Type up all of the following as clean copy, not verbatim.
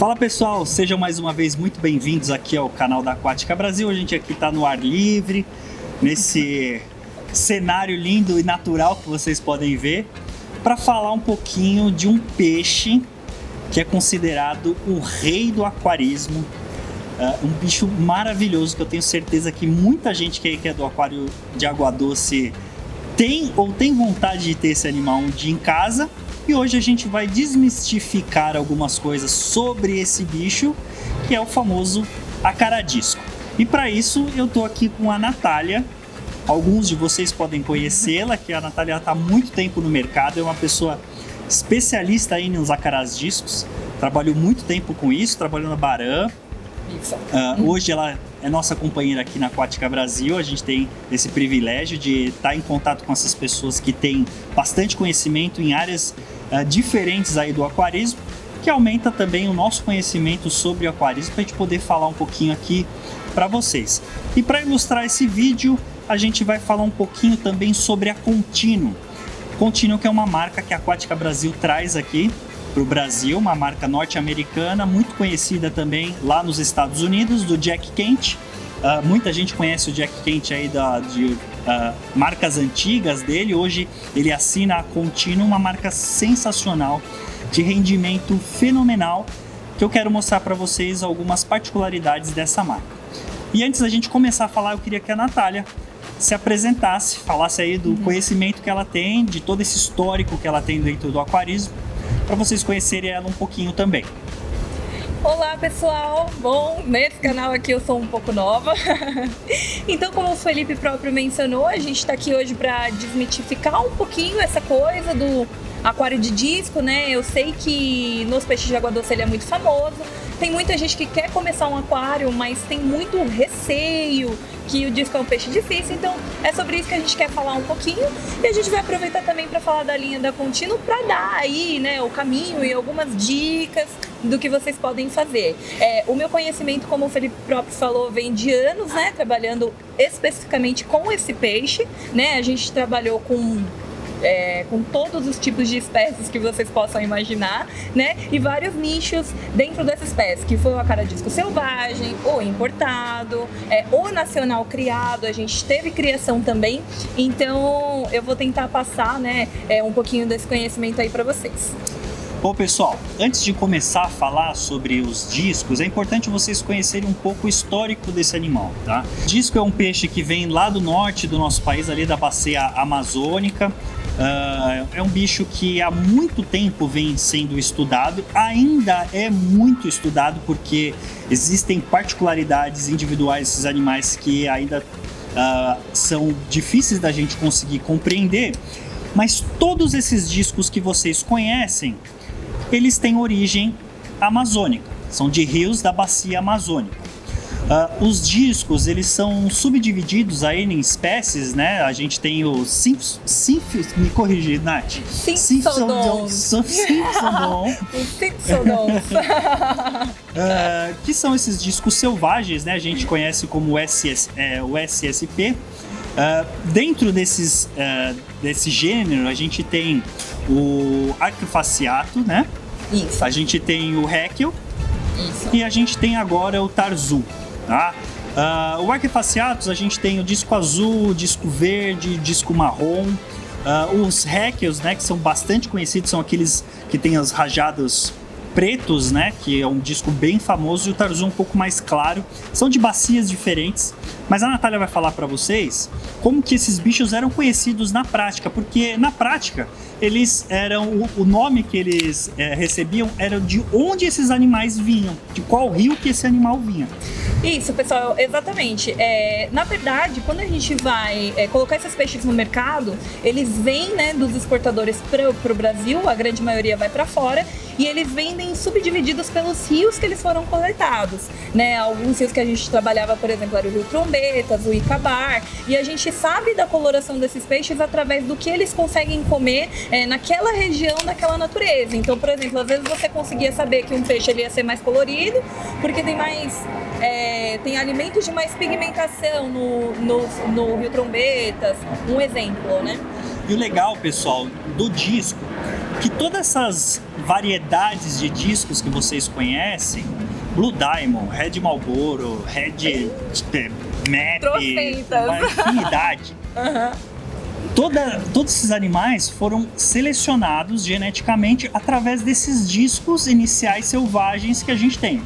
Fala pessoal, sejam mais uma vez muito bem-vindos aqui ao canal da Aquática Brasil. A gente aqui está no ar livre, nesse cenário lindo e natural que vocês podem ver, para falar um pouquinho de um peixe que é considerado o rei do aquarismo. Um bicho maravilhoso que eu tenho certeza que muita gente que é do aquário de água doce tem vontade de ter esse animal um dia em casa. E hoje a gente vai desmistificar algumas coisas sobre esse bicho, que é o famoso acaradisco. E para isso eu tô aqui com a Natália. Alguns de vocês podem conhecê-la, que a Natália está há muito tempo no mercado, é uma pessoa especialista aí nos acaradiscos, trabalhou muito tempo com isso, trabalhou na Baram. Hoje ela é nossa companheira aqui na Aquática Brasil. A gente tem esse privilégio de estar em contato com essas pessoas que têm bastante conhecimento em áreas diferentes aí do aquarismo, que aumenta também o nosso conhecimento sobre o aquarismo, para a gente poder falar um pouquinho aqui para vocês. E para ilustrar esse vídeo, a gente vai falar um pouquinho também sobre a Continuo. Continuo, que é uma marca que a Aquática Brasil traz aqui para o Brasil, uma marca norte-americana, muito conhecida também lá nos Estados Unidos, do Jack Kent. Muita gente conhece o Jack Kent aí de marcas antigas dele. Hoje ele assina a Continuo, uma marca sensacional, de rendimento fenomenal, que eu quero mostrar para vocês algumas particularidades dessa marca. E antes da gente começar a falar, eu queria que a Natália se apresentasse, falasse aí do conhecimento que ela tem, de todo esse histórico que ela tem dentro do aquarismo, para vocês conhecerem ela um pouquinho também. Olá pessoal, bom, nesse canal aqui eu sou um pouco nova, então como o Felipe próprio mencionou, a gente está aqui hoje para desmitificar um pouquinho essa coisa do aquário de disco, né? Eu sei que nos peixes de água doce ele é muito famoso, tem muita gente que quer começar um aquário, mas tem muito receio, que o disco é um peixe difícil, então é sobre isso que a gente quer falar um pouquinho, e a gente vai aproveitar também para falar da linha da Continuo, para dar aí, né, o caminho e algumas dicas do que vocês podem fazer. O meu conhecimento, como o Felipe próprio falou, vem de anos, né, trabalhando especificamente com esse peixe, né, a gente trabalhou com todos os tipos de espécies que vocês possam imaginar, né? E vários nichos dentro dessa espécie, que foi o acaradisco selvagem, o importado, o nacional criado, a gente teve criação também, então eu vou tentar passar, né, um pouquinho desse conhecimento aí para vocês. Bom pessoal, antes de começar a falar sobre os discos, é importante vocês conhecerem um pouco o histórico desse animal, tá? Disco é um peixe que vem lá do norte do nosso país, ali da bacia amazônica. É um bicho que há muito tempo vem sendo estudado, ainda é muito estudado porque existem particularidades individuais desses animais que ainda são difíceis da gente conseguir compreender, mas todos esses discos que vocês conhecem, eles têm origem amazônica, são de rios da bacia amazônica. Os discos, eles são subdivididos aí em espécies, né? A gente tem os me corrigir, Nath. Simpsodons. Que são esses discos selvagens, né? A gente conhece como o SSP. Dentro desse gênero, a gente tem o Arquifasciato, né? Isso. A gente tem o Réquio. Isso. E a gente tem agora o Tarzu, tá? O Arquifasciatus, a gente tem o disco azul, o disco verde, o disco marrom. Os Réquios, né, que são bastante conhecidos, são aqueles que têm os rajados pretos, né, que é um disco bem famoso, e o Tarzu um pouco mais claro. São de bacias diferentes, mas a Natália vai falar para vocês como que esses bichos eram conhecidos na prática, porque na prática eles eram, o nome que eles recebiam era de onde esses animais vinham, de qual rio que esse animal vinha. Isso, pessoal, exatamente. Na verdade, quando a gente vai colocar esses peixes no mercado, eles vêm, né, dos exportadores para o Brasil, a grande maioria vai para fora, e eles vendem subdivididos pelos rios que eles foram coletados, né? Alguns rios que a gente trabalhava, por exemplo, era o Rio Trombetas, o Icabar, e a gente sabe da coloração desses peixes através do que eles conseguem comer naquela região, naquela natureza. Então, por exemplo, às vezes você conseguia saber que um peixe ele ia ser mais colorido, porque tem mais tem alimentos de mais pigmentação no Rio Trombetas, um exemplo, né? E o legal, pessoal, do disco que todas essas variedades de discos que vocês conhecem, Blue Diamond, Red Marlboro, Red Map, uma infinidade. Todos esses animais foram selecionados geneticamente através desses discos iniciais selvagens que a gente tem.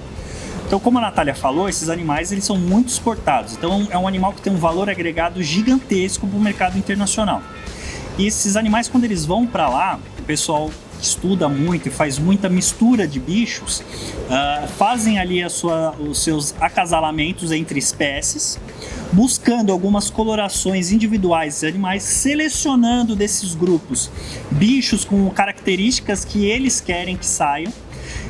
Então, como a Natália falou, esses animais eles são muito exportados. Então, é um animal que tem um valor agregado gigantesco para o mercado internacional. E esses animais, quando eles vão para lá, o pessoal estuda muito e faz muita mistura de bichos, fazem ali os seus acasalamentos entre espécies, buscando algumas colorações individuais de animais, selecionando desses grupos bichos com características que eles querem que saiam.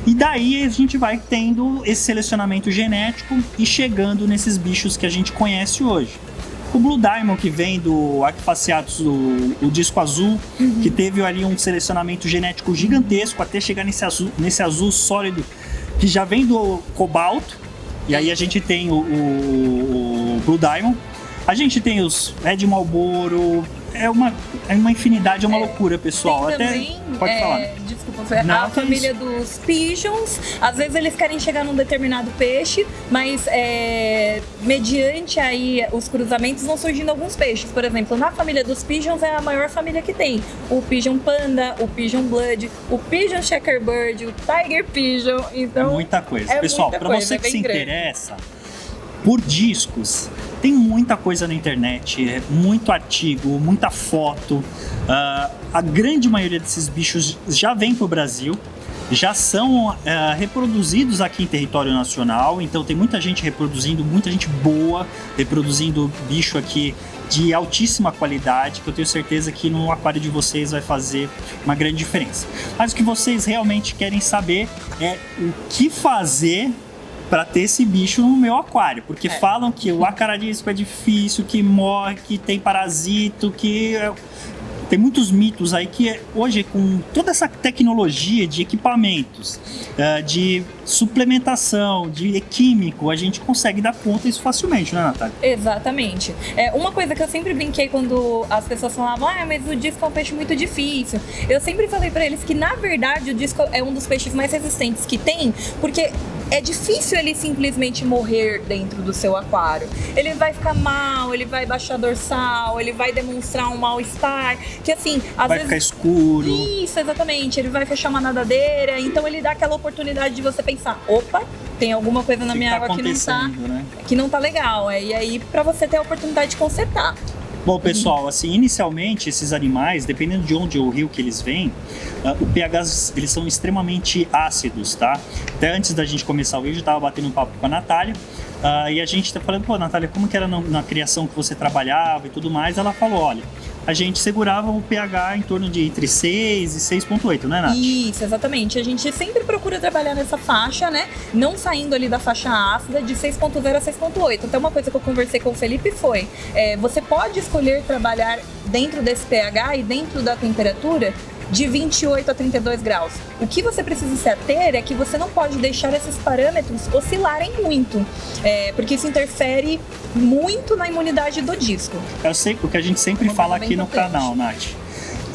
E daí a gente vai tendo esse selecionamento genético e chegando nesses bichos que a gente conhece hoje. O Blue Diamond, que vem do Arquiphaciatus, o disco azul, que teve ali um selecionamento genético gigantesco até chegar nesse azul sólido, que já vem do cobalto. E aí a gente tem o Blue Diamond. A gente tem os Red Marlboro. É uma infinidade, é uma loucura, pessoal. Tem também, pode falar. Desculpa, foi a família dos pigeons. Às vezes eles querem chegar num determinado peixe, mas mediante aí os cruzamentos vão surgindo alguns peixes. Por exemplo, na família dos pigeons é a maior família que tem. O pigeon panda, o pigeon blood, o pigeon checkerbird, o tiger pigeon. Então, muita coisa. Pessoal, para você que se interessa por discos, tem muita coisa na internet, muito artigo, muita foto. A grande maioria desses bichos já vem para o Brasil, já são reproduzidos aqui em território nacional, então tem muita gente reproduzindo, muita gente boa reproduzindo bicho aqui de altíssima qualidade, que eu tenho certeza que no aquário de vocês vai fazer uma grande diferença. Mas o que vocês realmente querem saber é o que fazer para ter esse bicho no meu aquário, porque falam que o acaradisco é difícil, que morre, que tem parasito, que tem muitos mitos aí que hoje, com toda essa tecnologia de equipamentos, de suplementação, de químico, a gente consegue dar conta disso facilmente, né, Natália? Exatamente. Uma coisa que eu sempre brinquei quando as pessoas falavam, mas o disco é um peixe muito difícil. Eu sempre falei para eles que, na verdade, o disco é um dos peixes mais resistentes que tem, porque é difícil ele simplesmente morrer dentro do seu aquário. Ele vai ficar mal, ele vai baixar dorsal, ele vai demonstrar um mal-estar, que assim, às vezes... Vai ficar escuro. Isso, exatamente. Ele vai fechar uma nadadeira, então ele dá aquela oportunidade de você pensar, opa, tem alguma coisa na minha água que não tá legal. E aí, pra você ter a oportunidade de consertar. Bom, pessoal, assim, inicialmente esses animais, dependendo de onde o rio que eles vêm, o pH, eles são extremamente ácidos, tá? Até antes da gente começar o vídeo, eu tava batendo um papo com a Natália, e a gente tá falando, pô, Natália, como que era na criação que você trabalhava e tudo mais? Ela falou, olha, a gente segurava o pH em torno de entre 6 e 6,8, né, Nath? Isso, exatamente. A gente sempre procura trabalhar nessa faixa, né? Não saindo ali da faixa ácida de 6,0 a 6,8. Então, uma coisa que eu conversei com o Felipe foi, você pode escolher trabalhar dentro desse pH e dentro da temperatura de 28 a 32 graus. O que você precisa se ater é que você não pode deixar esses parâmetros oscilarem muito, porque isso interfere muito na imunidade do disco. Eu sei o que a gente sempre fala aqui no canal, Nath.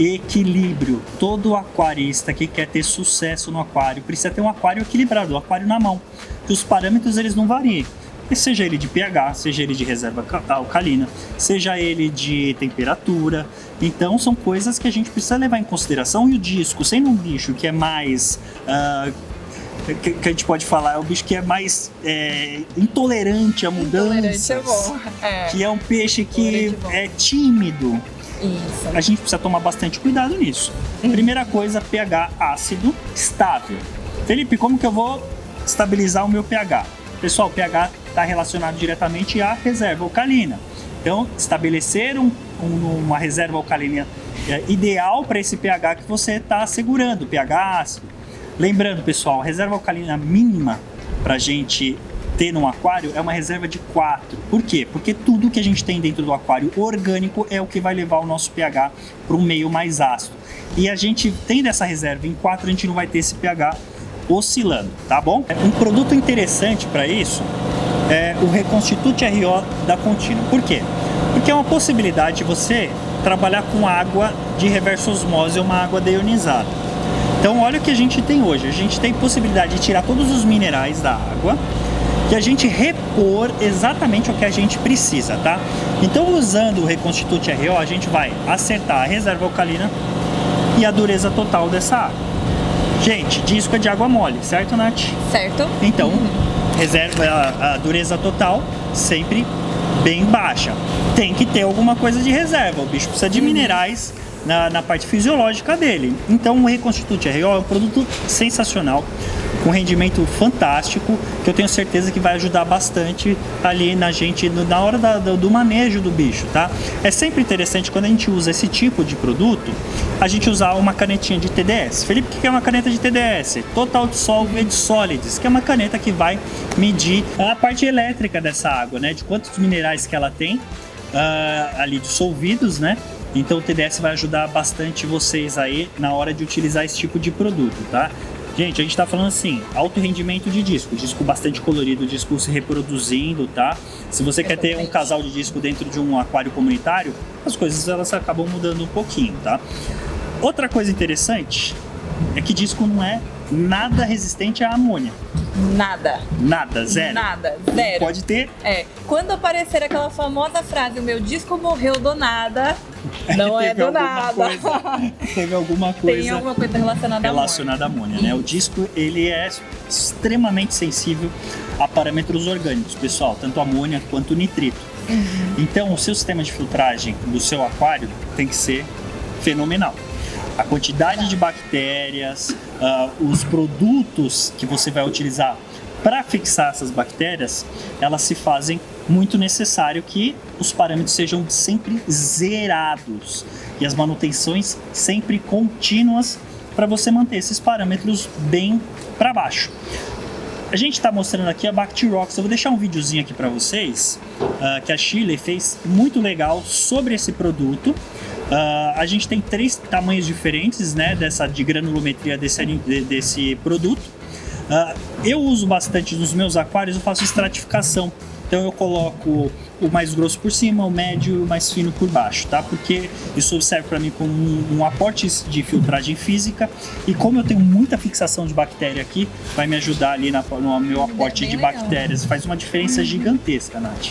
Equilíbrio. Todo aquarista que quer ter sucesso no aquário precisa ter um aquário equilibrado, um aquário na mão. Que os parâmetros eles não variem. Seja ele de pH, seja ele de reserva alcalina, seja ele de temperatura. Então são coisas que a gente precisa levar em consideração. E o disco, sendo um bicho que é mais... que a gente pode falar, é um bicho que é mais intolerante a mudanças. Intolerante é bom. Que é um peixe que é tímido. Isso. A gente precisa tomar bastante cuidado nisso. Primeira coisa, pH ácido estável. Felipe, como que eu vou estabilizar o meu pH? Pessoal, o pH está relacionado diretamente à reserva alcalina. Então, estabelecer uma reserva alcalina ideal para esse pH que você está segurando, pH ácido. Lembrando, pessoal, a reserva alcalina mínima para a gente ter num aquário é uma reserva de 4. Por quê? Porque tudo que a gente tem dentro do aquário orgânico é o que vai levar o nosso pH para um meio mais ácido. E a gente tendo essa reserva em 4, a gente não vai ter esse pH oscilando, tá bom? Um produto interessante para isso é o Reconstitute RO da Continua. Por quê? Porque é uma possibilidade de você trabalhar com água de reversa osmose ou uma água deionizada. Então olha o que a gente tem hoje. A gente tem possibilidade de tirar todos os minerais da água e a gente repor exatamente o que a gente precisa, tá? Então usando o Reconstitute RO, a gente vai acertar a reserva alcalina e a dureza total dessa água. Gente, disco é de água mole, certo, Nath? Certo. Então, reserva a dureza total sempre bem baixa. Tem que ter alguma coisa de reserva. O bicho precisa de minerais na parte fisiológica dele. Então, o Reconstitute RO é um produto sensacional, com rendimento fantástico, que eu tenho certeza que vai ajudar bastante ali na gente, na hora do manejo do bicho, tá? É sempre interessante quando a gente usa esse tipo de produto, a gente usar uma canetinha de TDS. Felipe, o que é uma caneta de TDS? Total Dissolved Solids, que é uma caneta que vai medir a parte elétrica dessa água, né? De quantos minerais que ela tem ali dissolvidos, né? Então o TDS vai ajudar bastante vocês aí na hora de utilizar esse tipo de produto, tá? Gente, a gente tá falando assim, alto rendimento de disco bastante colorido, disco se reproduzindo, tá? Se você quer ter um casal de disco dentro de um aquário comunitário, as coisas elas acabam mudando um pouquinho, tá? Outra coisa interessante é que disco não é nada resistente à amônia. Nada, zero. Nada, zero. Pode ter. Quando aparecer aquela famosa frase, o meu disco morreu do nada, não é do nada. Teve alguma coisa. Tem alguma coisa relacionada à amônia, né? O disco, ele é extremamente sensível a parâmetros orgânicos, pessoal, tanto amônia quanto nitrito. Então, o seu sistema de filtragem do seu aquário tem que ser fenomenal. A quantidade de bactérias, os produtos que você vai utilizar para fixar essas bactérias, elas se fazem muito necessário que os parâmetros sejam sempre zerados e as manutenções sempre contínuas para você manter esses parâmetros bem para baixo. A gente está mostrando aqui a Bactirox. Eu vou deixar um videozinho aqui para vocês que a Shirley fez muito legal sobre esse produto. A gente tem 3 tamanhos diferentes, né, de granulometria desse produto. Eu uso bastante nos meus aquários, eu faço estratificação. Então eu coloco o mais grosso por cima, o médio e o mais fino por baixo, tá? Porque isso serve para mim como um aporte de filtragem física, e como eu tenho muita fixação de bactéria aqui, vai me ajudar ali no meu aporte de bactérias. Faz uma diferença gigantesca, Nath.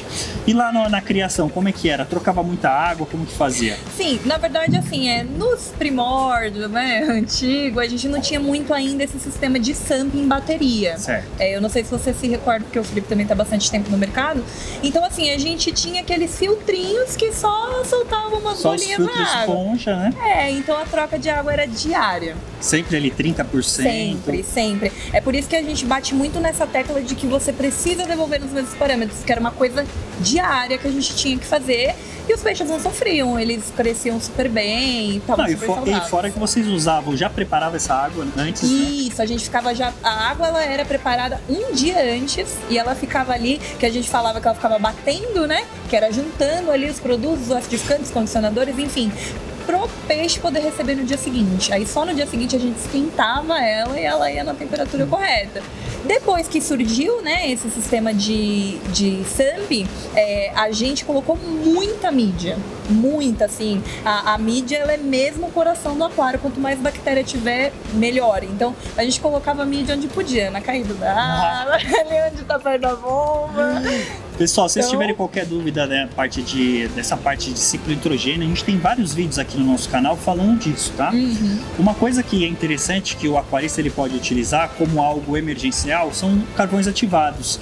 E lá na criação, como é que era? Trocava muita água? Como que fazia? Sim, na verdade, assim, nos primórdios, né, antigo, a gente não tinha muito ainda esse sistema de SAMP em bateria. Certo. Eu não sei se você se recorda, porque o Felipe também está bastante tempo no mercado. Então, assim, a gente tinha aqueles filtrinhos que só soltavam umas bolinhas na água. Só os filtros esponja, né? Então a troca de água era diária. Sempre ali 30%? Sempre. É por isso que a gente bate muito nessa tecla de que você precisa devolver nos mesmos parâmetros, que era uma coisa diária que a gente tinha que fazer. E os peixes não sofriam, eles cresciam super bem, estavam super saudáveis. E fora que vocês usavam, já preparava essa água antes? Isso, né? A gente ficava a água ela era preparada um dia antes e ela ficava ali, que a gente falava que ela ficava batendo, né? Que era juntando ali os produtos, os acidificantes, condicionadores, enfim, pro peixe poder receber no dia seguinte. Aí só no dia seguinte a gente esquentava ela e ela ia na temperatura correta. Depois que surgiu, né, esse sistema de SAMP, a gente colocou muita mídia. Muita, assim. A mídia, ela é mesmo o coração do aquário. Quanto mais bactéria tiver, melhor. Então, a gente colocava a mídia onde podia, na caída da água, ali onde tá perto da bomba. Pessoal, se vocês tiverem qualquer dúvida, né, dessa parte de ciclo nitrogênio, a gente tem vários vídeos aqui no nosso canal falando disso, tá? Uma coisa que é interessante que o aquarista ele pode utilizar como algo emergencial são carvões ativados.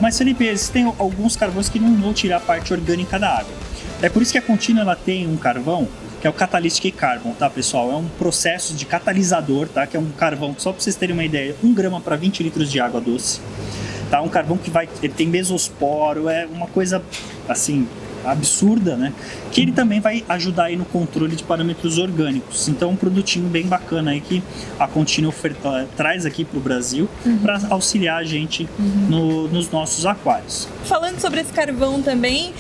Mas, Felipe, existem alguns carvões que não vão tirar a parte orgânica da água. É por isso que a Continua ela tem um carvão que é o Catalytic Carbon, tá, pessoal? É um processo de catalisador, tá? Que é um carvão, só para vocês terem uma ideia, 1 grama para 20 litros de água doce. Tá? Um carvão que ele tem mesosporo, é uma coisa assim absurda, né? Que ele também vai ajudar aí no controle de parâmetros orgânicos. Então, um produtinho bem bacana aí que a Continua traz aqui para o Brasil para auxiliar a gente nos nossos aquários. falando sobre esse carvão também,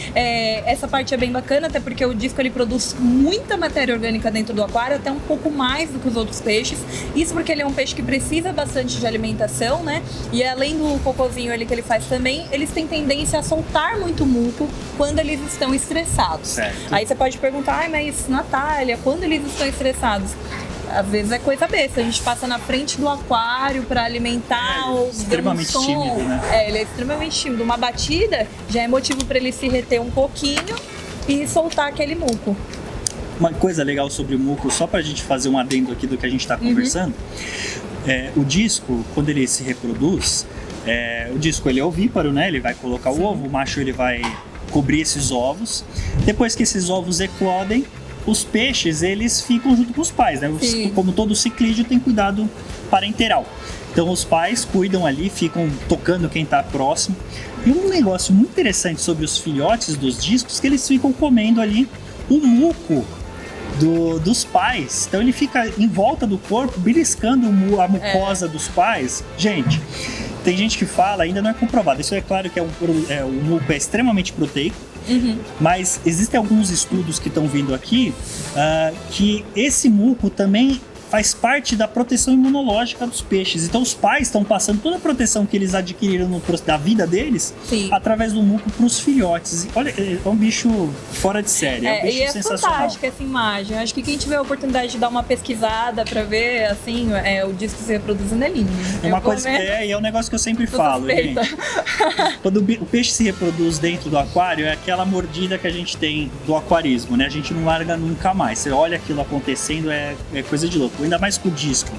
essa parte é bem bacana, até porque o disco ele produz muita matéria orgânica dentro do aquário, até um pouco mais do que os outros peixes. Isso porque ele é um peixe que precisa bastante de alimentação, né? E além do cocôzinho ali que ele faz também, eles têm tendência a soltar muito muco quando eles estão estressados. Certo. Aí você pode perguntar, mas Natália, quando eles estão estressados? Às vezes é coisa besta, a gente passa na frente do aquário para alimentar ou extremamente som. tímido, né? Ele é extremamente tímido. Uma batida já é motivo para ele se reter um pouquinho e soltar aquele muco. Uma coisa legal sobre o muco, só pra gente fazer um adendo aqui do que a gente tá conversando, o disco, quando ele se reproduz, o disco ele é ovíparo, né? Ele vai colocar o ovo, o macho ele vai cobrir esses ovos. Depois que esses ovos eclodem, os peixes, eles ficam junto com os pais, né? Como todo ciclídeo tem cuidado parenteral. Então os pais cuidam ali, ficam tocando quem está próximo. E um negócio muito interessante sobre os filhotes dos discos, que eles ficam comendo ali o muco dos pais. Então ele fica em volta do corpo, beliscando a mucosa dos pais. Gente, tem gente que fala, ainda não é comprovado. Isso é claro que o muco é extremamente proteico. Mas existem alguns estudos que estão vindo aqui que esse muco também faz parte da proteção imunológica dos peixes. Então os pais estão passando toda a proteção que eles adquiriram da vida deles através do muco para os filhotes. E olha, é um bicho fora de série, é um bicho sensacional. É fantástica essa imagem. Acho que quem tiver a oportunidade de dar uma pesquisada para ver assim, o disco se reproduzindo é lindo. É uma coisa e é um negócio que eu sempre falo, gente. Quando o peixe se reproduz dentro do aquário, é aquela mordida que a gente tem do aquarismo, né? A gente não larga nunca mais. Você olha aquilo acontecendo, é coisa de louco. Ainda mais com o disco,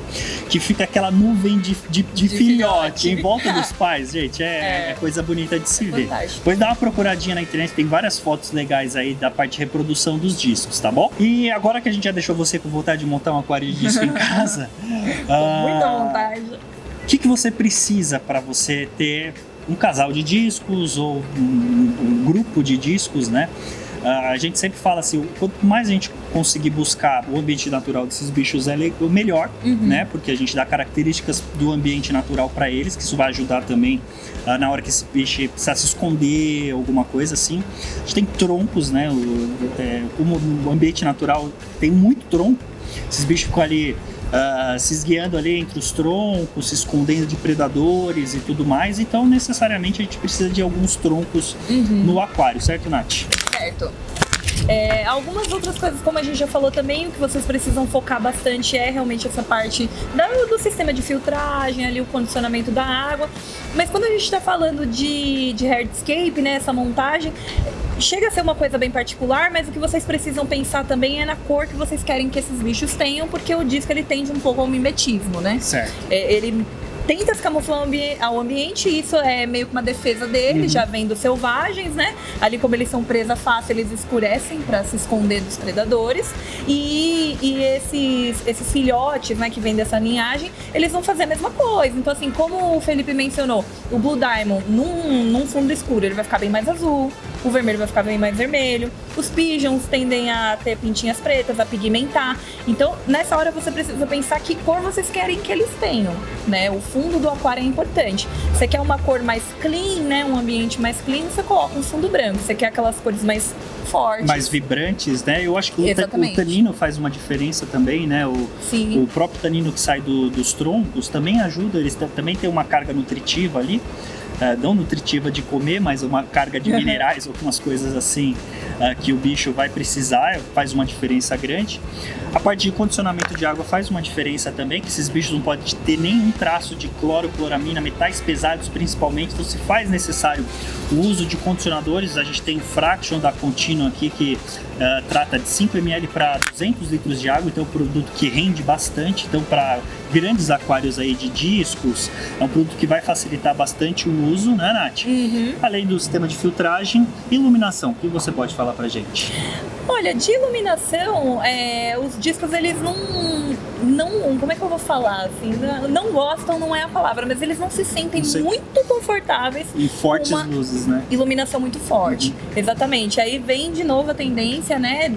que fica aquela nuvem de filhote em volta dos pais, gente, é coisa bonita de se ver. Fantástico. Depois dá uma procuradinha na internet, tem várias fotos legais aí da parte de reprodução dos discos, tá bom? E agora que a gente já deixou você com vontade de montar um aquário de disco em casa, muita vontade. O que você precisa para você ter um casal de discos ou um grupo de discos, né? A gente sempre fala assim, quanto mais a gente conseguir buscar o ambiente natural desses bichos, é melhor, né? Porque a gente dá características do ambiente natural para eles, que isso vai ajudar também na hora que esse peixe precisa se esconder, alguma coisa assim. A gente tem troncos, né? Como o ambiente natural tem muito tronco, esses bichos ficam ali se esguiando ali entre os troncos, se escondendo de predadores e tudo mais. Então, necessariamente, a gente precisa de alguns troncos no aquário, certo, Nath? Certo. Algumas outras coisas, como a gente já falou também, o que vocês precisam focar bastante é realmente essa parte do sistema de filtragem, ali o condicionamento da água. Mas quando a gente está falando de hardscape, né, essa montagem, chega a ser uma coisa bem particular, mas o que vocês precisam pensar também é na cor que vocês querem que esses bichos tenham, porque o disco ele tende um pouco ao mimetismo, né? Certo. Ele tenta se camuflar ao ambiente, e isso é meio que uma defesa deles, já vem dos selvagens, né? Ali, como eles são presa fácil, eles escurecem para se esconder dos predadores. E esses filhotes, né, que vêm dessa linhagem, eles vão fazer a mesma coisa. Então, assim, como o Felipe mencionou, o Blue Diamond, num fundo escuro, ele vai ficar bem mais azul, o vermelho vai ficar bem mais vermelho, os pigeons tendem a ter pintinhas pretas, a pigmentar. Então, nessa hora, você precisa pensar que cor vocês querem que eles tenham, né? O fundo do aquário é importante. Você quer uma cor mais clean, né? Um ambiente mais clean, você coloca um fundo branco. Você quer aquelas cores mais fortes, mais vibrantes, né? Eu acho que o tanino faz uma diferença também, né? O próprio tanino que sai dos troncos também ajuda, eles também tem uma carga nutritiva ali. Não nutritiva de comer, mas uma carga de minerais, algumas coisas assim que o bicho vai precisar, faz uma diferença grande. A parte de condicionamento de água faz uma diferença também, que esses bichos não podem ter nenhum traço de cloro, cloramina, metais pesados principalmente, então se faz necessário o uso de condicionadores. A gente tem o Fraction da Continua aqui, que trata de 5 ml para 200 litros de água, então é um produto que rende bastante. Então, para grandes aquários aí de discos, é um produto que vai facilitar bastante o uso, né, Nath? Além do sistema de filtragem e iluminação, o que você pode falar pra gente? Olha, de iluminação, os discos, eles não, como é que eu vou falar, assim, não gostam, não é a palavra, mas eles não se sentem muito confortáveis. E fortes luzes, né? Iluminação muito forte, exatamente. Aí vem de novo a tendência, né,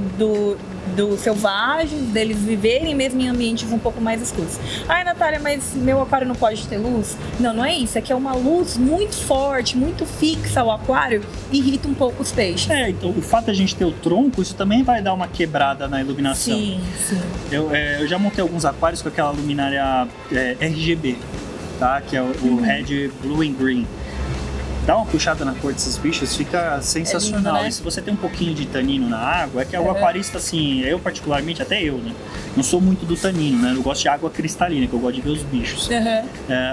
dos selvagens, deles viverem mesmo em ambientes um pouco mais escuros. Ai, Natália, mas meu aquário não pode ter luz? Não, não é isso. É que é uma luz muito forte, muito fixa ao aquário, irrita um pouco os peixes. Então o fato de a gente ter o tronco, isso também vai dar uma quebrada na iluminação. Sim, sim. Eu já montei alguns aquários com aquela luminária RGB, tá? Que é o Red, Blue and Green. Dá uma puxada na cor desses bichos, fica sensacional. lindo, né? E se você tem um pouquinho de tanino na água, é que o aquarista, assim, eu particularmente, até eu, né? Não sou muito do tanino, né? Eu gosto de água cristalina, que eu gosto de ver os bichos.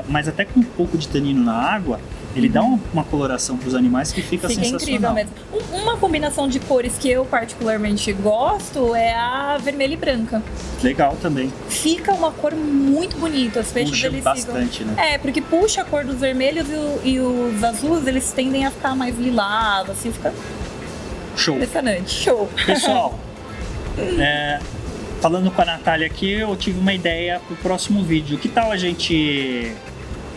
Mas até com um pouco de tanino na água, ele dá uma coloração para os animais que fica sensacional. Incrível mesmo. Uma combinação de cores que eu particularmente gosto é a vermelha e branca. Legal também. Fica uma cor muito bonita. Os peixes Puxa eles bastante, ficam... né? porque puxa a cor dos vermelhos e os azuis, eles tendem a ficar mais lilados, assim, fica Show. impressionante. Show. Pessoal, falando com a Natália aqui, eu tive uma ideia pro próximo vídeo. Que tal a gente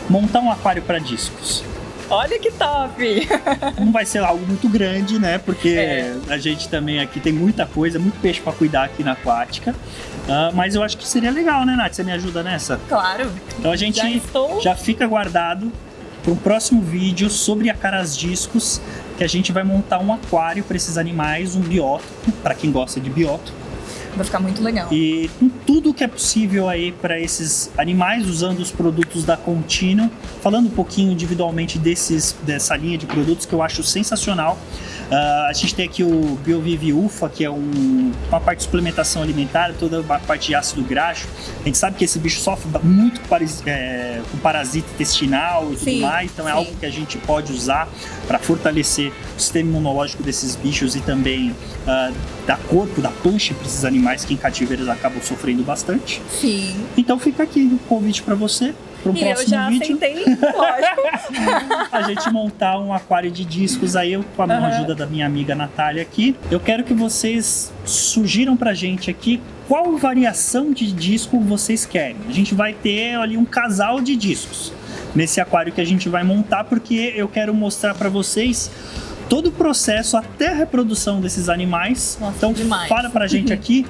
montar um aquário para discos? Olha que top! Não vai ser algo muito grande, né? Porque a gente também aqui tem muita coisa, muito peixe para cuidar aqui na aquática. Mas eu acho que seria legal, né, Nath? Você me ajuda nessa? Claro. Então a gente já fica guardado para um próximo vídeo sobre acaras discos, que a gente vai montar um aquário para esses animais, um biótopo, para quem gosta de biótopo. Vai ficar muito legal. E com tudo que é possível aí para esses animais, usando os produtos da Continuum, falando um pouquinho individualmente dessa linha de produtos que eu acho sensacional. A gente tem aqui o BioVive UFA, que é uma parte de suplementação alimentar, toda a parte de ácido graxo. A gente sabe que esse bicho sofre muito com parasita intestinal e tudo mais, então é algo que a gente pode usar para fortalecer o sistema imunológico desses bichos e também da corpo, da pancha para esses animais que em cativeiros acabam sofrendo bastante. Sim. Então fica aqui o convite para você. Para um próximo vídeo, lógico. a gente montar um aquário de discos aí, com a ajuda da minha amiga Natália aqui. Eu quero que vocês sugiram pra gente aqui qual variação de disco vocês querem. A gente vai ter ali um casal de discos nesse aquário que a gente vai montar, porque eu quero mostrar pra vocês todo o processo até a reprodução desses animais. Nossa, então demais. Fala pra gente aqui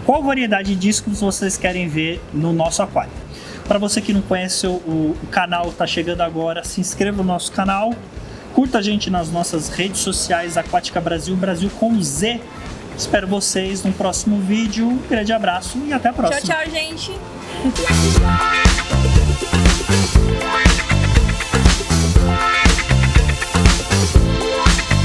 qual variedade de discos vocês querem ver no nosso aquário. Para você que não conhece o canal, tá chegando agora, se inscreva no nosso canal, curta a gente nas nossas redes sociais, Aquática Brasil, Brasil com Z. Espero vocês no próximo vídeo. Um grande abraço e até a próxima. Tchau, tchau, gente.